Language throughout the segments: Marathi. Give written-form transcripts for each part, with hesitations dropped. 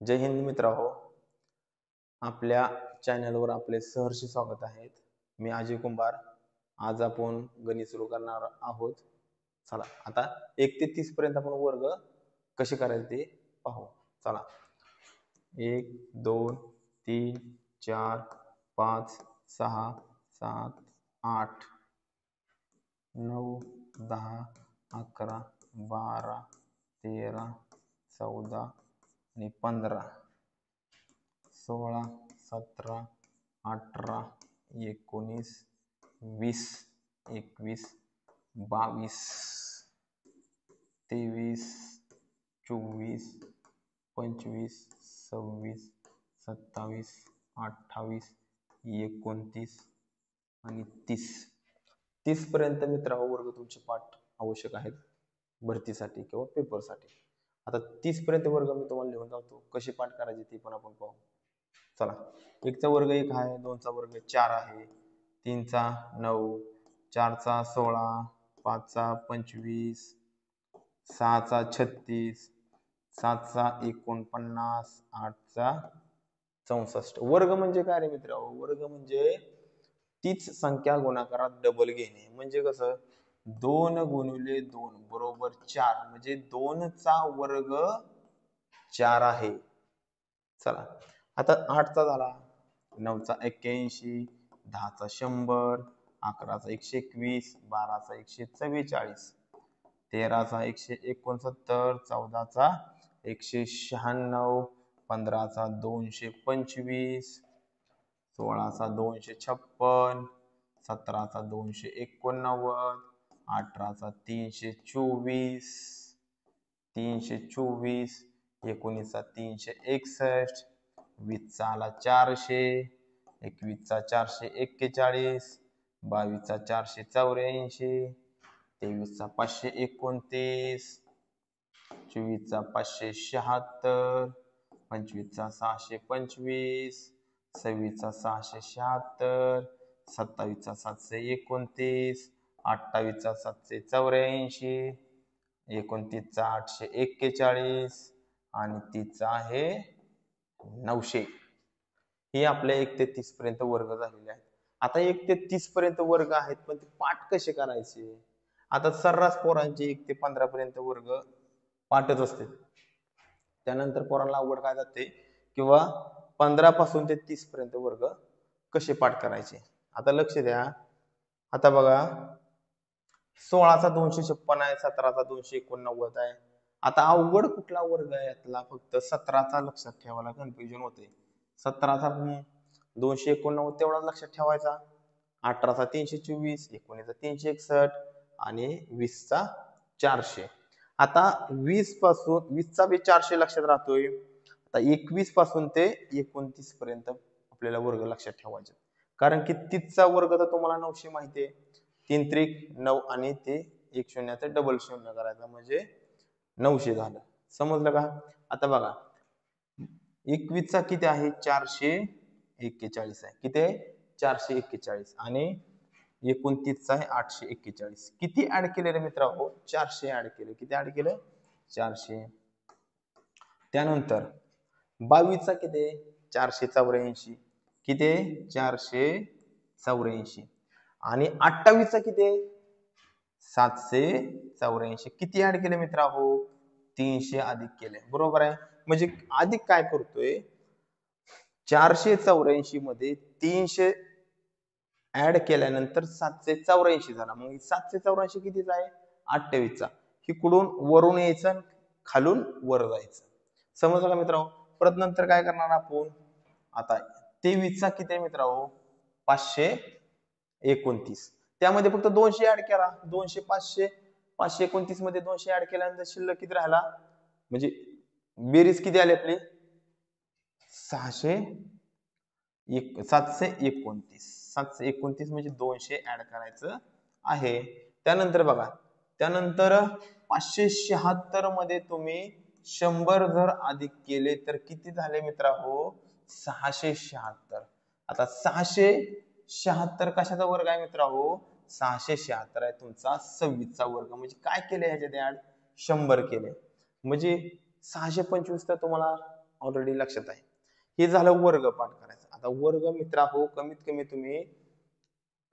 जय हिंद मित्रांनो, आपल्या चॅनलवर आपले सहर्ष स्वागत आहे. मी अजय कुंभार. आज आपण गणित सुरू करणार आहोत. चला आता 1 ते 30 पर्यंत आपण वर्ग कसे करायचे ते पाहू. चला 1 2 3 4 5 6 7 8 9 10 11 12 13 14 आणि 15 16 17 18 19 20 21 22 23 24 25 26 27 28 29 आणि 30 पर्यंत मित्रांनो वर्ग तुमचे पाठ आवश्यक आहेत भरतीसाठी किंवा पेपरसाठी. आता 30 पर्यंत वर्ग मी तुम्हाला लिहून जातो, कसे पाठ करायचे ते पण आपण पाहू. चला 1 चा वर्ग 1 आहे, 2 चा वर्ग 4 आहे, 3 चा 9, 4 चा 16, 5 चा 25, 6 चा 36, 7 चा 49, 8 चा 64. वर्ग म्हणजे काय रे मित्रांनो? वर्ग म्हणजे तीच संख्या गुणाकारात डबल घेणे. म्हणजे कसं 2 गुणिले 2 बरोबर 4, म्हणजे 2 चा वर्ग 4 आहे. चला आता 8 चा झाला, 9 चा 81, 10 चा 100, 11 चा 121, 12 चा 144, 13 चा 169, 14 चा 196, 15 चा 225, 16 चा 256, 17 चा 289, 18 चा 324, 19 चा 361, 20 चा आला 400, 21 चा 441, 22 चा 484, 23 चा 529, 24 चा 576, 25 चा 625, 26 चा 676, 27 चा 729, 28 चा 784, 29 चा 841 आणि 30 चा आहे 900. हे आपल्या 1 ते 30 पर्यंत वर्ग झालेले आहेत. आता 1 ते 30 पर्यंत वर्ग आहेत, पण ते पाठ कसे करायचे? आता सर्रास पोरांचे 1 ते 15 पर्यंत वर्ग पाठच असते. त्यानंतर पोरांना अवघड काय जाते किंवा 15 पासून ते 30 पर्यंत वर्ग कसे पाठ करायचे. आता लक्ष द्या. आता बघा 16 चा 256 आहे, 17 चा 289 आहे. आता अवघड कुठला वर्ग आहे यातला? फक्त 17 चा लक्षात ठेवायला कन्फ्युजन होते. 17 चा 289 तेवढा लक्षात ठेवायचा, 18 चा 324, 19 चा 361 आणि 20 चा 400. आता 20 चा बी 400 लक्षात राहतोय. आता 21 पासून ते 29 पर्यंत आपल्याला वर्ग लक्षात ठेवायचे, कारण की 30 चा वर्ग तर तुम्हाला 900 माहिती आहे. 3 त्रिक 9 आणि ते 1 शून्याचं डबल शून्य करायचा म्हणजे 900 झालं. समजलं का? आता बघा 21 चा किती आहे? 441 आहे. किती आहे? 441. आणि 29 चा आहे 841. किती ऍड केले रे मित्रांनो? 400 ऍड केले. किती ऍड केलं? 400. त्यानंतर 22 चा किती आहे? 484. किती आहे? 484. आणि 28 चा किती आहे? 784. किती ऍड केले मित्रांनो? 300 अधिक केले. बरोबर आहे. म्हणजे अधिक काय करतोय? 484 मध्ये 300 ऍड केल्यानंतर 784 झाला. मग 784 कितीचा आहे? 28 चा. इकडून वरून यायचं, खालून वर जायचं. समजलं का मित्रांनो? परत नंतर काय करणार आपण? आता 23 चा किती आहे मित्रांनो? 529. त्यामध्ये फक्त 200 ऍड केला. 200 500 529 मध्ये 200 ऍड केल्यानंतर शिल्लक किती राहिला? म्हणजे बेरीज किती आली आपली? 729. 729 म्हणजे 200 ऍड करायचं आहे. त्यानंतर बघा, त्यानंतर 576 मध्ये तुम्ही 100 जर अधिक केले तर किती झाले मित्रांनो? 676. आता 676 कशाचा वर्ग आहे मित्रांनो? 676 आहे तुमचा 26 चा वर्ग. म्हणजे काय केले ह्याच्यात ऍड? 100 केले. म्हणजे 625 तर तुम्हाला ऑलरेडी लक्षात आहे. हे झालं वर्ग पाठ करायचं. आता वर्ग मित्रा हो कमीत कमी तुम्ही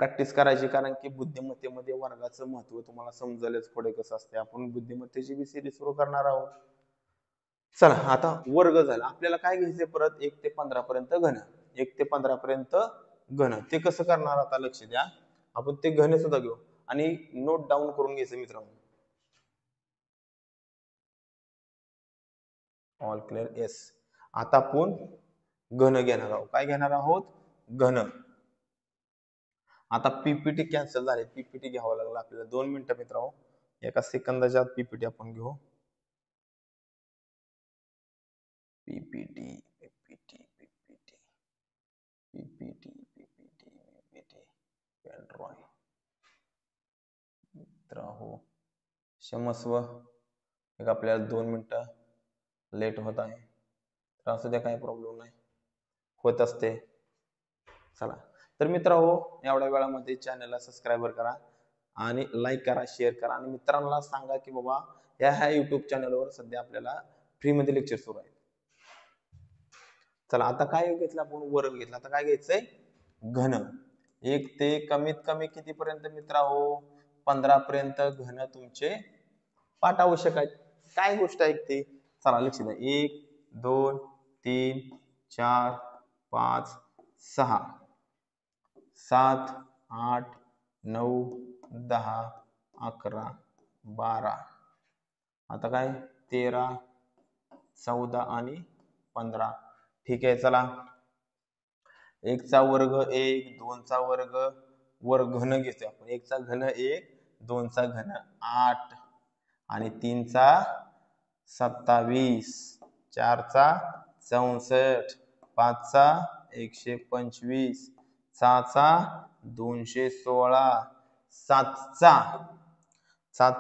प्रॅक्टिस करायची, कारण की बुद्धिमत्तेमध्ये वर्गाचं महत्व तुम्हाला समजेलच पुढे कसं असते. आपण बुद्धिमत्तेची बी सिरीज सुरू करणार आहोत. चला आता वर्ग झाला. आपल्याला काय घ्यायचे परत 1 ते 15 पर्यंत घन. 1 ते 15 पर्यंत घन. ते कसं करणार आता लक्ष द्या. आपण ते घन सुद्धा घेऊ आणि नोट डाऊन करून घ्यायचं मित्रांनो. All clear? येस. आता आपण घन घेणार आहोत. काय घेणार आहोत? घन. आता पीपीटी कॅन्सल झाले. पीपीटी घ्यावं लागलं आपल्याला. 2 मिनिटं मित्रांनो. एका सेकंदाच्या आत पीपीटी आपण घेऊ. PPT PPT PPT PPT PPT PPT pen drive मित्रांनो क्षमस्व. एक आपल्याला 2 मिनिटं लेट होत आहे, तर असं द्या, काही प्रॉब्लेम नाही, होत असते. चला तर मित्रांनो एवढ्या वेळामध्ये चॅनलला सबस्क्राईबर करा आणि लाईक करा, शेअर करा आणि मित्रांना सांगा की बाबा ह्या युट्यूब चॅनलवर सध्या आपल्याला फ्रीमध्ये लेक्चर सुरू आहे. चला आता काय घेतलं आपण? वर्ग घेतला. आता काय घ्यायचंय? घन. 1 ते कमीत कमी किती पर्यंत मित्रांनो? 15 पर्यंत घन तुमचे पाठ आवश्यक आहेत. काय गोष्ट आहे ती? चला लक्ष द्या. 1 2 3 4 5 6 7 8 9 10 11 12. आता काय? 13 14 आणि 15. ठीक आहे. चला 1 चा वर्ग 1, 2 चा वर्ग, वर्ग घन घेतोय आपण. 1 चा घन 1, 2 चा घन 8 आणि 3 चा 27, 4 चा 64, 5 चा 125, 6 चा 216, 7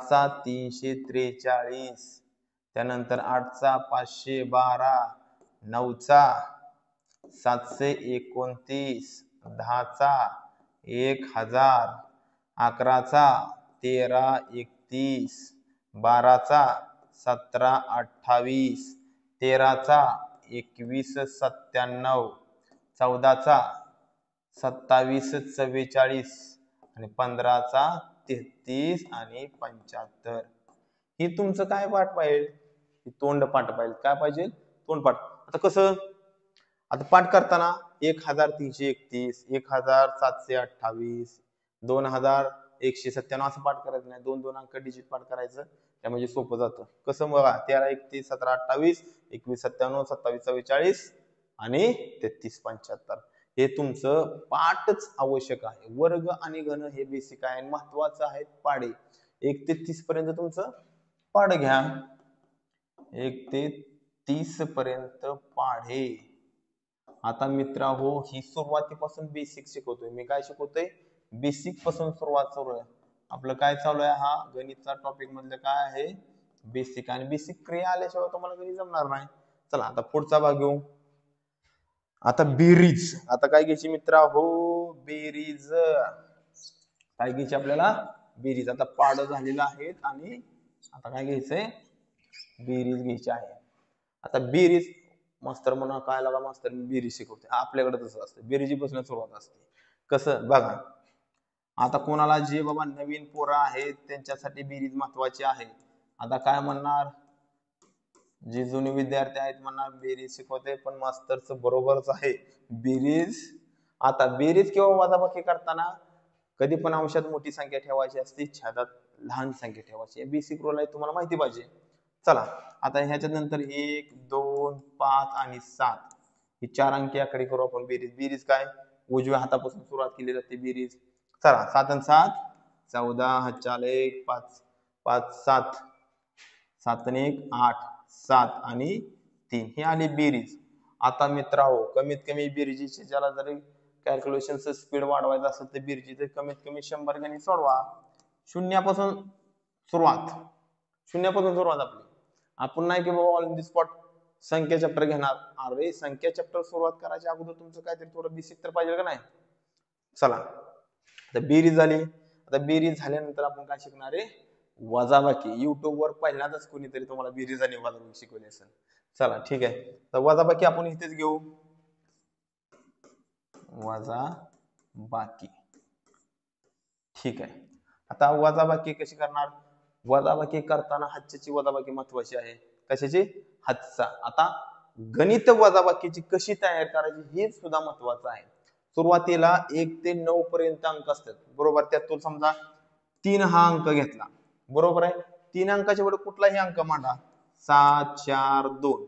चा 343, त्यानंतर 8 चा 512, 9 चा 729, 10 चा 1000, 11 चा 1331, 12 चा 1728, 13 चा 2197, 14 चा 2744 आणि 15 चा 33 आणि 75. हे तुमचं काय पाठ पाहिजे? तोंड पाठ पाहिजे. काय पाहिजे? तोंड पाठ. आता कसं? आता पाठ करताना 1331, 1728, 2197 असं पाठ करायचं नाही. 2-2 अंक डिजिट पाठ करायचं, त्यामध्ये सोपं जातं. कसं बघा? 13 31 17 28 21 97 27 44 आणि 33 75. हे तुमचं पाठच आवश्यक आहे. वर्ग आणि घन हे बेसिक आहे, महत्वाचं आहे. पाढे 1 ते 30 पर्यंत तुमचं पाढ घ्या. 1 ते 30 पर्यंत पाढे. आता मित्रा हो ही सुरुवातीपासून बेसिक शिकवतोय मी. काय शिकवतोय? बेसिक पासून सुरुवात सुरू आहे. आपलं काय चालू आहे? हा गणितचा टॉपिक मधलं काय आहे? बेसिक. आणि बेसिक क्रिया आल्याशिवाय तुम्हाला गणित जमणार नाही. चला आता पुढचा भाग घेऊ. आता बेरीज. आता काय घ्यायची मित्रा हो? बेरीज. काय घ्यायची आपल्याला? बेरीज. आता पाढ झालेलं आहे आणि आता काय घ्यायचंय? बेरीज घ्यायची आहे. आता बेरीज मास्तर म्हणा काय लागा मास्तर बेरीज शिकवते. आपल्याकडे तसं असतं, बेरीजीपासून सुरुवात असते. कसं बघा? आता कोणाला जे बाबा नवीन पोरं आहेत त्यांच्यासाठी बेरीज महत्वाची आहे. आता काय म्हणणार? जे जुने विद्यार्थी आहेत म्हणणार बेरीज शिकवते, पण मास्तरचं बरोबरच आहे. बेरीज. आता बेरीज किंवा वजाबाकी करताना कधी पण अंशात मोठी संख्या ठेवायची असते, छेदात लहान संख्या ठेवायची. बेसिक रूल आहे, तुम्हाला माहिती पाहिजे. चला आता ह्याच्या नंतर 1 2 5 आणि 7 ही 4 अंकी आकडे करू आपण. बेरीज. बेरीज काय? उजव्या हातापासून सुरुवात केली जाते बेरीज. चला 7 आणि 7 14, 1 5 5 7, 7 आणि 1 8, 7 आणि 3 ही आली बेरीज. आता मित्रांनो कमीत कमी बेरजेची ज्याला जरी कॅल्क्युलेशनचं स्पीड वाढवायचं असेल तर बेरजेचे कमीत कमी 100 गणित सोडवा. शून्यापासून सुरुवात. शून्यापासून सुरुवात आपली. आपण नाही की बाबा ऑन द स्पॉट संख्या चॅप्टर घेणार. अरे संख्या चॅप्टर सुरुवात करायच्या अगोदर तुमचं काहीतरी थोडं बेसिक तर पाहिजे का नाही? चला आता बेरीज झाली. आता बेरीज झाल्यानंतर आपण काय शिकणार आहे? वजाबाकी. युट्यूब वर पहिल्यांदाच कोणीतरी तुम्हाला बेरीज आणि वजाबाकी शिकवली असेल. चला ठीक आहे, तर वजाबाकी आपण इथेच घेऊ, वजाबाकी. ठीक आहे, आता वजाबाकी कशी करणार? वजाबाकी करताना हातची वजाबाकी महत्वाची आहे. कशाची? हातचा. आता गणित वजाबाकीची कशी तयार करायची हे सुद्धा महत्वाचं आहे. सुरुवातीला 1 ते 9 पर्यंत अंक असतात, बरोबर. त्यातून समजा 3 हा अंक घेतला, बरोबर आहे. 3 अंकाच्या पुढे कुठलाही अंक मांडा, 7 4 2,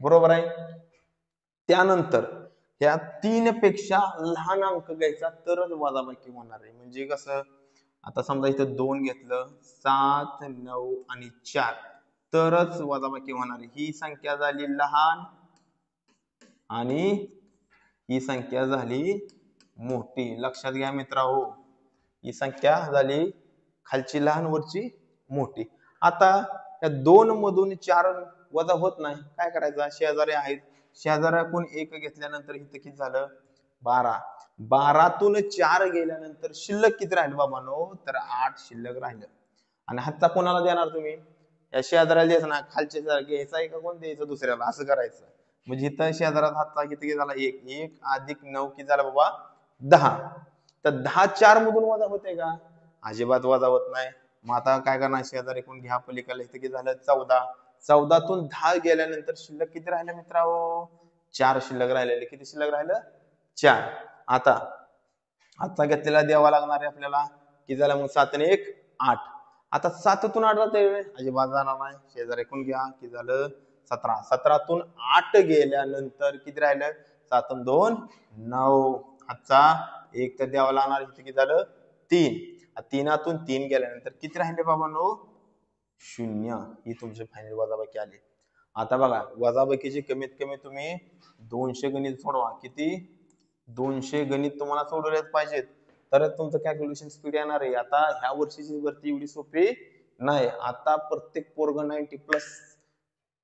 बरोबर आहे. त्यानंतर ह्या 3 पेक्षा लहान अंक घ्यायचा तरच वजाबाकी होणार आहे. म्हणजे कसं, आता समजा इथं 2 घेतलं, 7 9 आणि 4, तरच वजाबाकी होणार आहे. ही संख्या झाली लहान आणि ही संख्या झाली मोठी. लक्षात घ्या मित्रांनो, ही संख्या झाली खालची लहान वरची मोठी. आता या 2 मधून 4 वजा होत नाही, काय करायचं? शेजारी आहेत, शेजाऱ्याकडून 1 घेतल्यानंतर इथं किती झालं? 12. 12तून 4 गेल्यानंतर शिल्लक किती राहिलं बाबांनो? तर 8 शिल्लक राहिलं. आणि हातचा कोणाला देणार तुम्ही? या शेजाऱ्याला द्यायचं ना, खालच्या घ्यायचा आहे का कोण द्यायचं? दुसऱ्याला. असं करायचं. म्हणजे इथं शेजारात हातचा किती झाला? 1. 1 अधिक 9 किती झाला बाबा? 10. तर 10 4 मधून वजा होते का? अजिबात वजा होत नाही. मग आता काय करणार? शेजारी कोण घ्या पलीकडे, इथं किती झालं? 14. 14तून 10 गेल्यानंतर शिल्लक किती राहिलं मित्रांनो? 4 शिल्लक राहिलेले. किती शिल्लक राहिलं? 4. आता आजचा घेतलेला द्यावा लागणार आहे आपल्याला. किती झाला मग? 7 आणि 1 8. आता 7तून 8 जाते, अजिबात जाणार नाही. शेजारी कोण घ्या, किती झालं? 17. 17तून 8 गेल्यानंतर किती राहिलं? 7 आणि 2 9. आजचा 1 तर द्यावा लागणार, इथे किती झालं? 3. 3तून 3 गेल्यानंतर किती राहिले बाबांनो? 0. ही तुमची फायनल वजाबाकी आली. आता बघा, वजाबाकीची कमीत कमी तुम्ही 200 गणित सोडवा. किती? 200 गणित तुम्हाला सोडवलेच पाहिजेत, तरच तुमचं कॅल्क्युलेशन स्पीड येणार आहे. आता ह्या वर्षीची भरती एवढी सोपी नाही. आता प्रत्येक पोरग 90+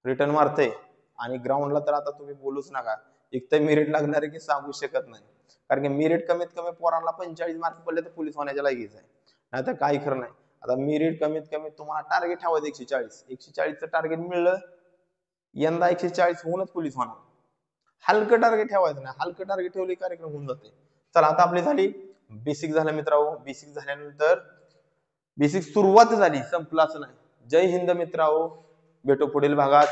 रिटर्न मारते आणि ग्राउंडला तर आता तुम्ही बोलूच नका. एक तर मेरिट लागणार आहे की सांगू शकत नाही. कारण की मेरिट कमीत कमी पोरांना 45 मार्क पडले तर पोलीस होण्याच्या लायकीच आहे, नाही तर काही खरं नाही. आता मेरिट कमीत कमी तुम्हाला टार्गेट ठेवायचं 140. 140चं टार्गेट मिळलं, यंदा 140 होऊनच पोलीस होणार. हलकं टार्गेट ठेवायचं नाही, हलकं टार्गेट ठेवले कार्यक्रम होऊन जाते. चला, आता आपली झाली बेसिक झालं मित्रांनो. बेसिक झाल्यानंतर बेसिक सुरुवात झाली, संपलाच नाही. जय हिंद मित्रांनो, भेटू पुढील भागात.